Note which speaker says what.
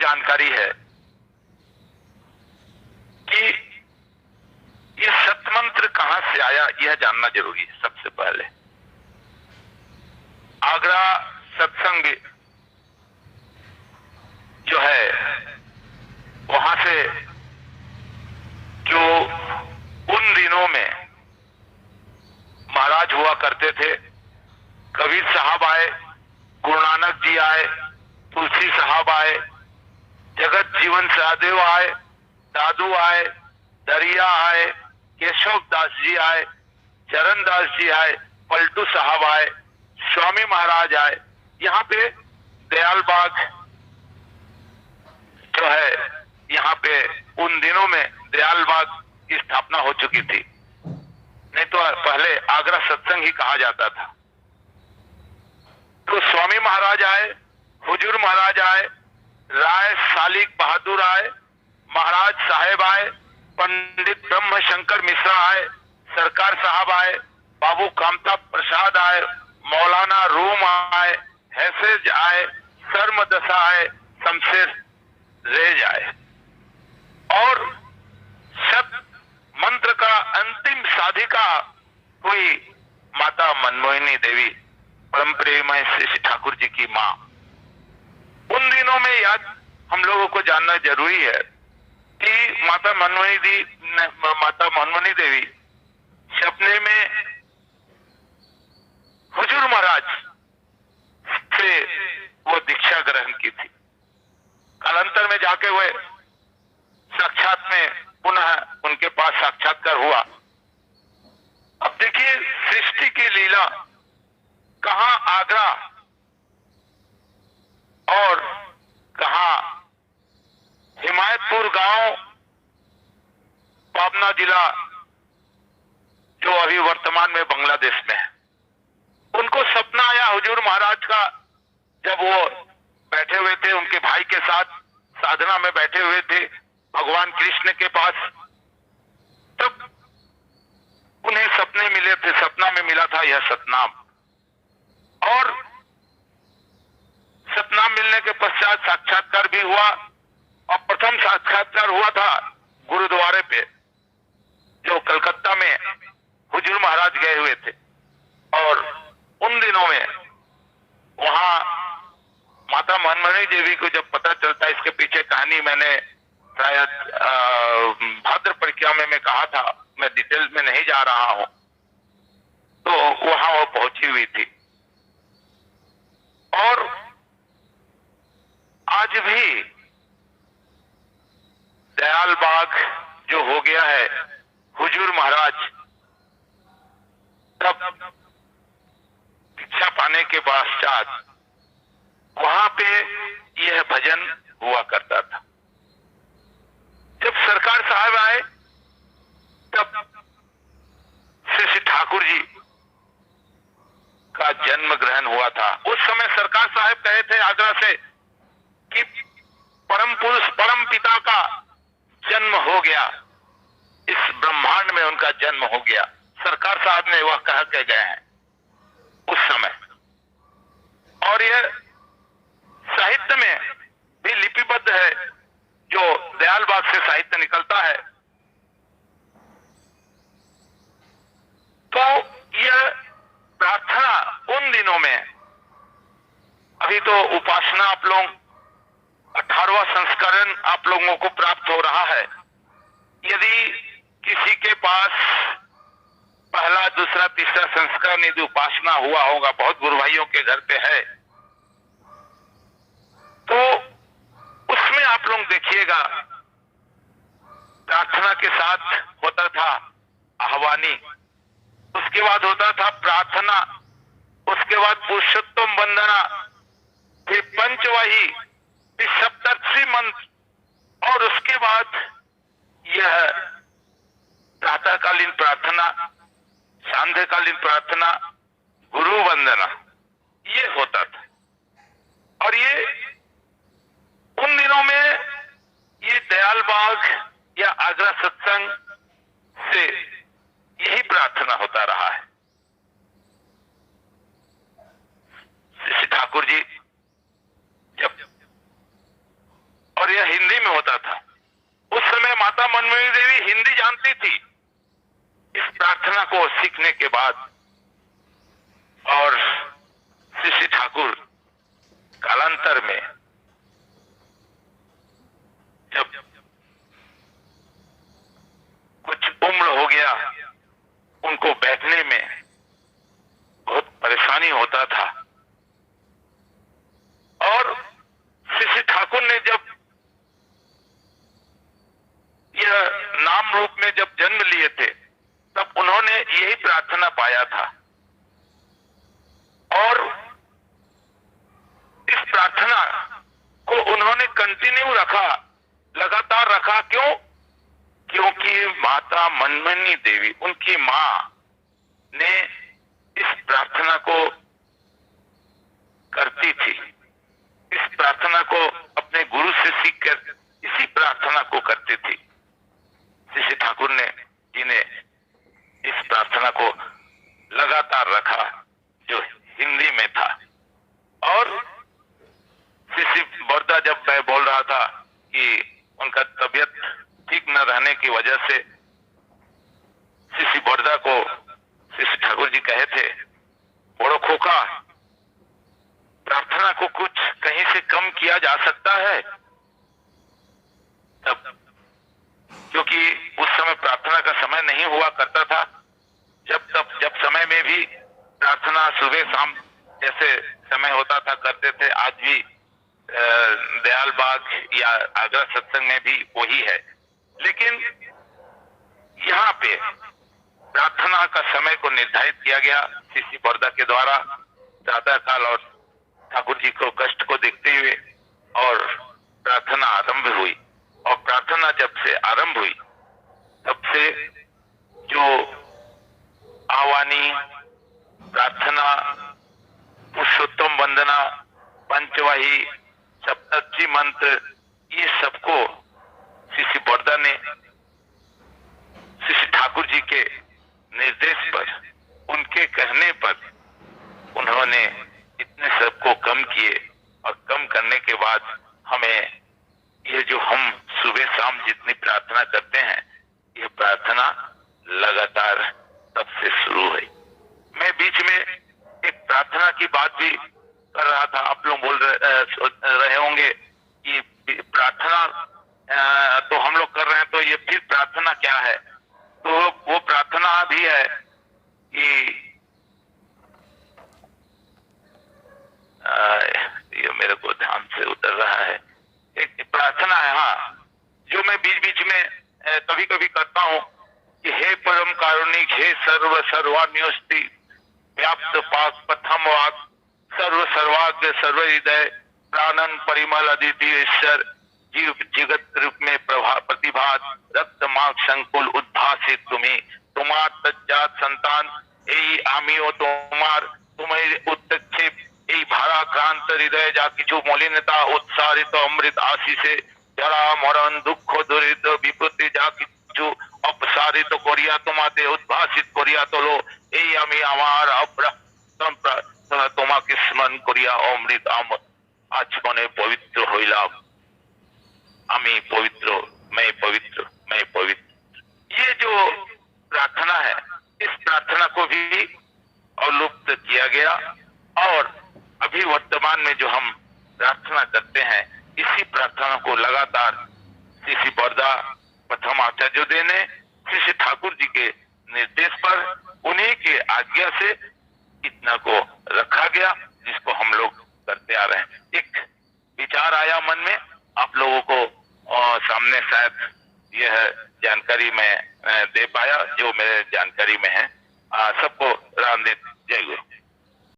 Speaker 1: जानकारी है कि ये सतमंत्र कहां से आया, यह जानना जरूरी है। सबसे पहले आगरा सत्संग जो है, वहां से जो उन दिनों में महाराज हुआ करते थे, कबीर साहब आए, गुरु नानक जी आए, तुलसी साहब आए, जगत जीवन सहदेव आए, दादू आए, दरिया आए, केशव दास जी आए, चरण दास जी आए, पलटू साहब आए, स्वामी महाराज आए। यहाँ पे दयाल बाग जो है, यहाँ पे उन दिनों में दयाल बाग की स्थापना हो चुकी थी, नहीं तो पहले आगरा सत्संग ही कहा जाता था। तो स्वामी महाराज आए, हुजूर महाराज आए, राय सालिक बहादुर आए, महाराज साहेब आए, पंडित ब्रह्म शंकर मिश्रा आए, सरकार साहब आए, बाबू कामता प्रसाद आए, मौलाना रूम आए, हैफेज आए, शर्मदशा आए, शमशेर रेज आए। और सब मंत्र का अंतिम साधिका हुई माता मनमोहिनी देवी, परम प्रेममय श्री ठाकुर जी की मां। उन दिनों में याद हम लोगों को जानना जरूरी है कि माता मनमोहिनी देवी सपने में हुजूर महाराज से वो दीक्षा ग्रहण की थी। कालांतर में जाके वो साक्षात में पुनः उनके पास साक्षात्कार हुआ। अब देखिए सृष्टि की लीला, कहां आगरा और कहां हिमायतपुर गांव, पाबना जिला, जो अभी वर्तमान में बांग्लादेश में है। उनको सपना आया हुजूर महाराज का, जब वो बैठे हुए थे उनके भाई के साथ, साधना में बैठे हुए थे भगवान कृष्ण के पास, तब उन्हें सपने मिले थे। सपना में मिला था यह सतनाम, और सतनाम मिलने के पश्चात साक्षात्कार भी हुआ। और प्रथम साक्षात्कार हुआ था गुरुद्वारे पे, जो कलकत्ता में हुजूर महाराज गए हुए थे। और उन दिनों में वहां माता मनमोहिनी देवी को जब पता चलता, इसके पीछे कहानी मैंने शायद भाद्र परिक्रमा में कहा था, मैं डिटेल्स में नहीं जा रहा हूं। तो वहां वो पहुंची हुई थी। और आज भी दयाल बाग जो हो गया है, हुजूर महाराज तब दीक्षा पाने के पश्चात वहां पे यह भजन हुआ करता था। जब सरकार साहब आए, तब श्री ठाकुर जी का जन्म ग्रहण हुआ था। उस समय सरकार साहब कहे थे आगरा से कि परम पुरुष, परम पिता का जन्म हो गया, इस ब्रह्मांड में उनका जन्म हो गया। सरकार साहब ने वह कह के गए हैं उस समय। और यह साहित्य में भी लिपिबद्ध है, जो दयाल बाग से साहित्य निकलता है। तो यह प्रार्थना उन दिनों में, अभी तो उपासना आप लोग 18वां संस्करण आप लोगों को प्राप्त हो रहा है। यदि किसी के पास पहला, दूसरा, तीसरा संस्करण यदि उपासना हुआ होगा, बहुत गुरु भाइयों के घर पे है, तो उसमें आप लोग देखिएगा प्रार्थना के साथ होता था आह्वानी, उसके बाद होता था प्रार्थना, उसके बाद पुरुषोत्तम वंदना, फिर पंचवाही, फिर सप्तर्षि मंत्र, और उसके बाद यह प्रातःकालीन प्रार्थना, सांध्यकालीन प्रार्थना, गुरु वंदना, ये होता था। और ये उन दिनों में ये दयाल बाग या आगरा सत्संग से यही प्रार्थना होता रहा है। श्री ठाकुर जी जब, और यह हिंदी में होता था। उस समय माता मनमोहनी देवी हिंदी जानती थी। इस प्रार्थना को सीखने के बाद और श्री ठाकुर कालांतर में जब कुछ उम्र हो गया, उनको बैठने में बहुत परेशानी होता था और श्री ठाकुर ने जब यह नाम रूप में जब जन्म लिए थे तब उन्होंने यही प्रार्थना पाया था और इस प्रार्थना को उन्होंने कंटिन्यू रखा, लगातार रखा। क्यों? क्योंकि माता मनमोहनी देवी, उनकी मां ने इस प्रार्थना को करती थी। इस प्रार्थना को अपने गुरु से सीखकर इसी प्रार्थना को करती थी। श्री ठाकुर जी ने इस प्रार्थना को लगातार रखा जो हिंदी में था। और श्री बोरदा, जब मैं बोल रहा था कि उनका तबीयत ठीक न रहने की वजह से श्री बोरदा को श्री ठाकुर जी कहे थे, बड़ो खोखा, प्रार्थना को कुछ कहीं से कम किया जा सकता है? तब क्योंकि उस समय प्रार्थना का समय नहीं हुआ करता था। जब समय में भी प्रार्थना सुबह शाम जैसे समय होता था करते थे। आज भी दयाल बाग या आगरा सत्संग में भी वही है। लेकिन यहाँ पे प्रार्थना का समय को निर्धारित किया गया श्री बोरदा के द्वारा प्रातः काल और ठाकुर जी को कष्ट को देखते हुए, और प्रार्थना आरंभ हुई। और प्रार्थना जब से आरंभ हुई तब से जो आवानी, प्रार्थना, पुरुषोत्तम वंदना, पंचवाही, सप्तची मंत्र, ये सबको श्री बोरदा ने श्री ठाकुर जी के निर्देश पर, उनके कहने पर उन्होंने इतने सबको कम किए। और कम करने के बाद हमें ये जो हम सुबह शाम जितनी प्रार्थना करते हैं, ये प्रार्थना लगातार तब से शुरू हुई। मैं बीच में एक प्रार्थना की बात भी कर रहा था। आप लोग बोल रहे होंगे कि प्रार्थना तो हम लोग कर रहे हैं, तो ये फिर प्रार्थना क्या है? तो वो प्रार्थना भी है कि ये मेरे को ध्यान से उतर रहा है। एक प्रार्थना है, हाँ, जो मैं बीच बीच में कभी कभी करता हूँ कि हे परम कारुणिक, हे सर्व सर्वान्योस्ति व्याप्त पाक प्रथम वाक सर्व सर्वाग्र सर्व हृदय प्राणन परिमल अदिति ईश्वर जीव जगत रूप में प्रतिभात रक्त मार्ग संकुल उद्भासित तुम्हें तुम्हार तज्जात संतान यही आमियो तुम्हार तुम्हें उत्क्षेप यही भाराक्रांत हृदय जा किचु मलिनता उत्सारित अमृत आशीषे जरा मरण दुख दुरित विपत्ति जा किचु अपसारित करिया तुम्हाते उद्भासित करिया তোলো এই আমি আমার তোমাকে স্মরণ করিয়া অমৃত আজমনে পবিত্র হইলাম। আমি पवित्र, मैं पवित्र, मैं पवित्र। ये जो प्रार्थना है, इस प्रार्थना को भी अवलुप्त किया गया। और अभी वर्तमान में जो हम प्रार्थना करते हैं, इसी प्रार्थना को लगातार श्री बोरदा प्रथम आचार्योदय ने श्री ठाकुर जी के निर्देश पर, उन्हीं के आज्ञा से इतना को रखा गया, जिसको हम लोग करते आ रहे हैं। एक विचार आया मन में, आप लोगों को सामने शायद यह जानकारी मैं दे पाया जो मेरे जानकारी में है। सबको रामदेव, जय गुरु।